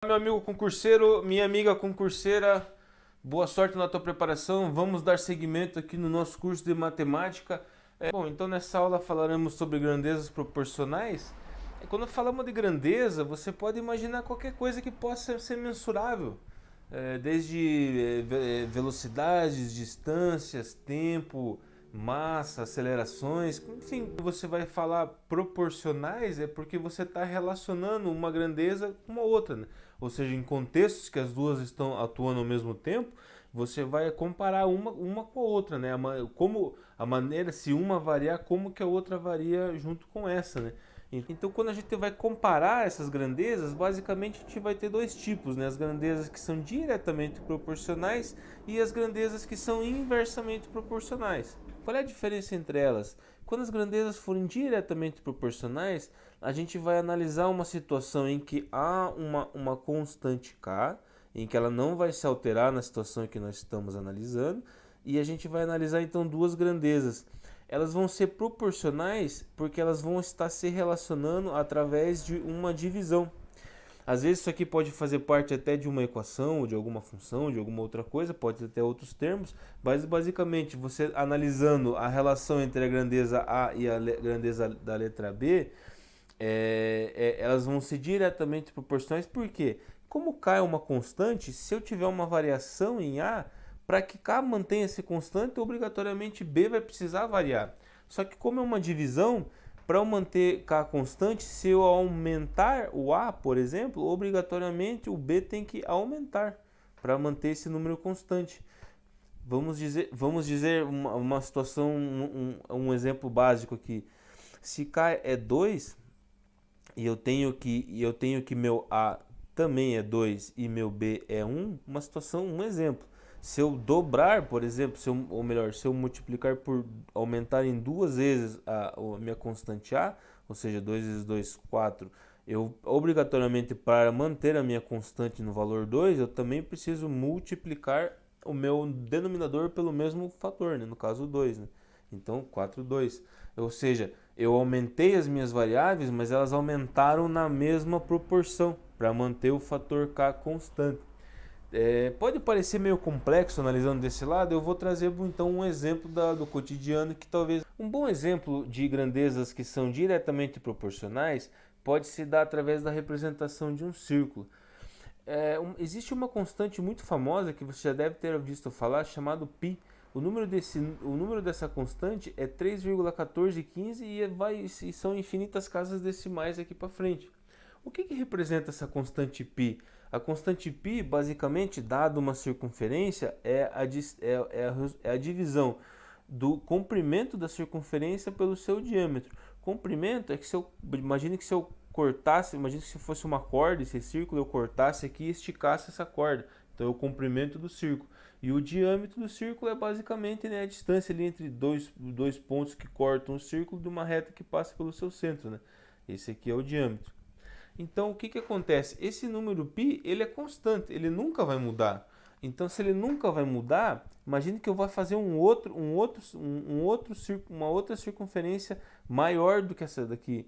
Meu amigo concurseiro, minha amiga concurseira, boa sorte na tua preparação. Vamos dar seguimento aqui no nosso curso de matemática. Bom, então nessa aula falaremos sobre grandezas proporcionais. Quando falamos de grandeza, você pode imaginar qualquer coisa que possa ser mensurável, desde velocidades, distâncias, tempo, massa, acelerações, enfim. Você vai falar proporcionais é porque você está relacionando uma grandeza com uma outra, né? Ou seja, em contextos que as duas estão atuando ao mesmo tempo, você vai comparar uma com a outra, né? Como a maneira, se uma variar, como que a outra varia junto com essa, né? Então, quando a gente vai comparar essas grandezas, basicamente a gente vai ter dois tipos, né? As grandezas que são diretamente proporcionais e as grandezas que são inversamente proporcionais. Qual é a diferença entre elas? Quando as grandezas forem diretamente proporcionais, a gente vai analisar uma situação em que há uma constante k, em que ela não vai se alterar na situação em que nós estamos analisando, e a gente vai analisar então duas grandezas. Elas vão ser proporcionais porque elas vão estar se relacionando através de uma divisão. Às vezes isso aqui pode fazer parte até de uma equação, ou de alguma função, de alguma outra coisa, pode ter até outros termos, mas basicamente você analisando a relação entre a grandeza A e a grandeza da letra B, elas vão ser diretamente proporcionais, porque como K é uma constante, se eu tiver uma variação em A, para que K mantenha-se constante, obrigatoriamente B vai precisar variar. Só que como é uma divisão, para eu manter K constante, se eu aumentar o A, por exemplo, obrigatoriamente o B tem que aumentar para manter esse número constante. Vamos dizer uma situação, um exemplo básico aqui. Se K é 2 e eu tenho que meu A também é 2 e meu B é uma situação, um exemplo. Se eu dobrar, por exemplo, ou melhor, se eu multiplicar por aumentar em duas vezes a minha constante A, ou seja, 2 vezes 2, 4, eu obrigatoriamente para manter a minha constante no valor 2, eu também preciso multiplicar o meu denominador pelo mesmo fator, né? No caso 2, né? Então 4, 2. Ou seja, eu aumentei as minhas variáveis, mas elas aumentaram na mesma proporção para manter o fator k constante. Pode parecer meio complexo analisando desse lado, eu vou trazer então um exemplo do cotidiano que talvez um bom exemplo de grandezas que são diretamente proporcionais pode se dar através da representação de um círculo. Existe uma constante muito famosa que você já deve ter visto falar, chamado π. O número dessa constante é 3,1415 e são infinitas casas decimais aqui para frente. O que representa essa constante π? A constante π, basicamente, dada uma circunferência, é a divisão do comprimento da circunferência pelo seu diâmetro. Comprimento é que imagine que se eu cortasse, imagine que se fosse uma corda, esse círculo eu cortasse aqui e esticasse essa corda. Então é o comprimento do círculo. E o diâmetro do círculo é basicamente, né, a distância ali entre dois pontos que cortam o círculo de uma reta que passa pelo seu centro, né? Esse aqui é o diâmetro. Então o que acontece? Esse número π ele é constante, ele nunca vai mudar. Então se ele nunca vai mudar, imagine que eu vou fazer uma outra circunferência maior do que essa daqui.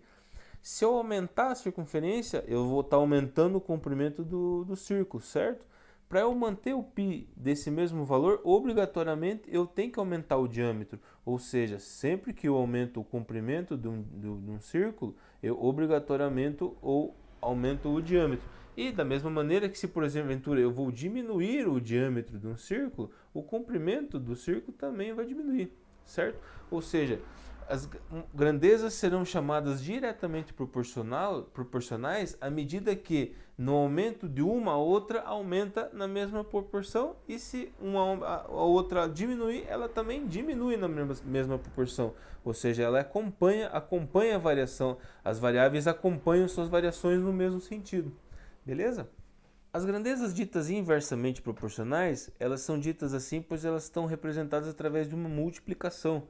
Se eu aumentar a circunferência, eu vou estar aumentando o comprimento do círculo, certo? Para eu manter o π desse mesmo valor, obrigatoriamente eu tenho que aumentar o diâmetro. Ou seja, sempre que eu aumento o comprimento de um círculo, eu obrigatoriamente aumento o diâmetro. E da mesma maneira que se, por exemplo, eu vou diminuir o diâmetro de um círculo, o comprimento do círculo também vai diminuir, certo? Ou seja, as grandezas serão chamadas diretamente proporcionais à medida que no aumento de uma a outra aumenta na mesma proporção, e se a outra diminuir, ela também diminui na mesma proporção. Ou seja, ela acompanha a variação, as variáveis acompanham suas variações no mesmo sentido. Beleza? As grandezas ditas inversamente proporcionais, elas são ditas assim pois elas estão representadas através de uma multiplicação.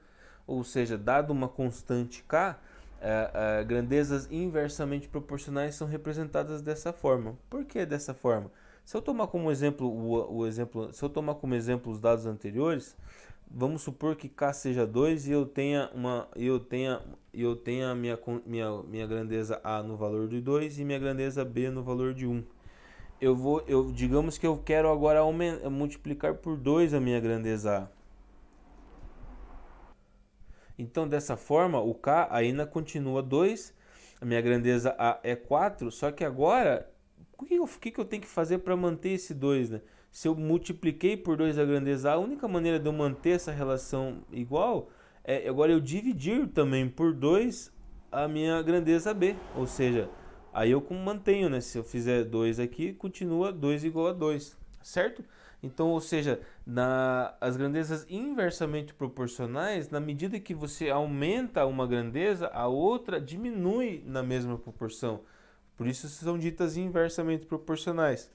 Ou seja, dado uma constante k, grandezas inversamente proporcionais são representadas dessa forma. Por que dessa forma? Se eu tomar como exemplo se eu tomar como exemplo os dados anteriores, vamos supor que k seja 2 e eu tenha a minha grandeza a no valor de 2 e minha grandeza b no valor de 1. digamos que eu quero agora multiplicar por 2 a minha grandeza A. Então, dessa forma, o K ainda continua 2, a minha grandeza A é 4, só que agora, o que eu tenho que fazer para manter esse 2, né? Se eu multipliquei por 2 a grandeza A, a única maneira de eu manter essa relação igual é agora eu dividir também por 2 a minha grandeza B, ou seja, aí eu mantenho, né? Se eu fizer 2 aqui, continua 2 igual a 2, certo? Então, ou seja, as grandezas inversamente proporcionais, na medida que você aumenta uma grandeza, a outra diminui na mesma proporção. Por isso são ditas inversamente proporcionais.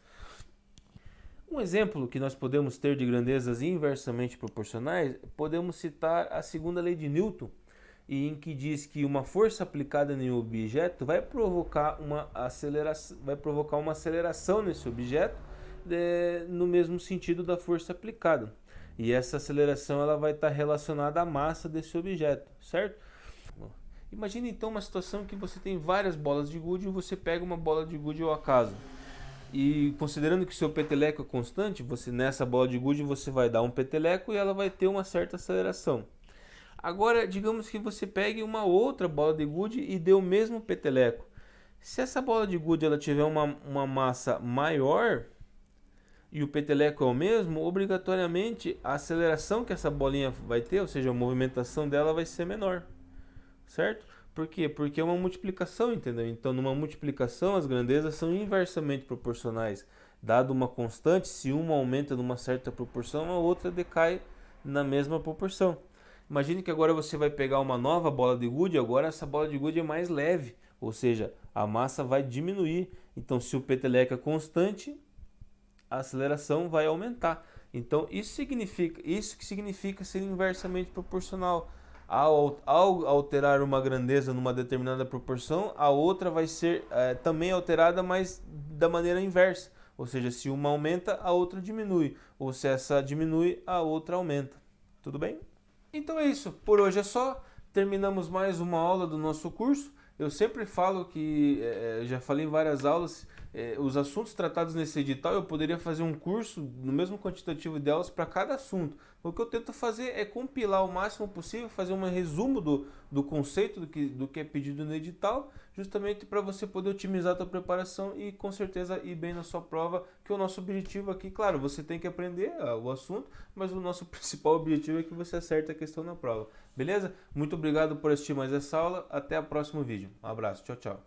Um exemplo que nós podemos ter de grandezas inversamente proporcionais, podemos citar a segunda lei de Newton, em que diz que uma força aplicada em um objeto vai provocar uma aceleração nesse objeto, no mesmo sentido da força aplicada. E essa aceleração ela vai estar relacionada à massa desse objeto, certo? Imagine então uma situação que você tem várias bolas de gude e você pega uma bola de gude ao acaso. E considerando que seu peteleco é constante, nessa bola de gude você vai dar um peteleco e ela vai ter uma certa aceleração. Agora, digamos que você pegue uma outra bola de gude e dê o mesmo peteleco. Se essa bola de gude ela tiver uma massa maior e o peteleco é o mesmo, obrigatoriamente a aceleração que essa bolinha vai ter, ou seja, a movimentação dela vai ser menor, certo? Por quê? Porque é uma multiplicação, entendeu? Então, numa multiplicação, as grandezas são inversamente proporcionais. Dado uma constante, se uma aumenta numa certa proporção, a outra decai na mesma proporção. Imagine que agora você vai pegar uma nova bola de gude, agora essa bola de gude é mais leve, ou seja, a massa vai diminuir. Então, se o peteleco é constante, a aceleração vai aumentar. Então, isso que significa ser inversamente proporcional. Ao alterar uma grandeza numa determinada proporção, a outra vai ser também alterada, mas da maneira inversa. Ou seja, se uma aumenta, a outra diminui. Ou se essa diminui, a outra aumenta. Tudo bem? Então é isso. Por hoje é só. Terminamos mais uma aula do nosso curso. Eu sempre falo que, já falei em várias aulas, os assuntos tratados nesse edital, eu poderia fazer um curso no mesmo quantitativo de aulas para cada assunto. O que eu tento fazer é compilar o máximo possível, fazer um resumo do conceito do que é pedido no edital, justamente para você poder otimizar a sua preparação e com certeza ir bem na sua prova, que o nosso objetivo aqui, claro, você tem que aprender o assunto, mas o nosso principal objetivo é que você acerte a questão na prova. Beleza? Muito obrigado por assistir mais essa aula, até o próximo vídeo. Um abraço, tchau, tchau.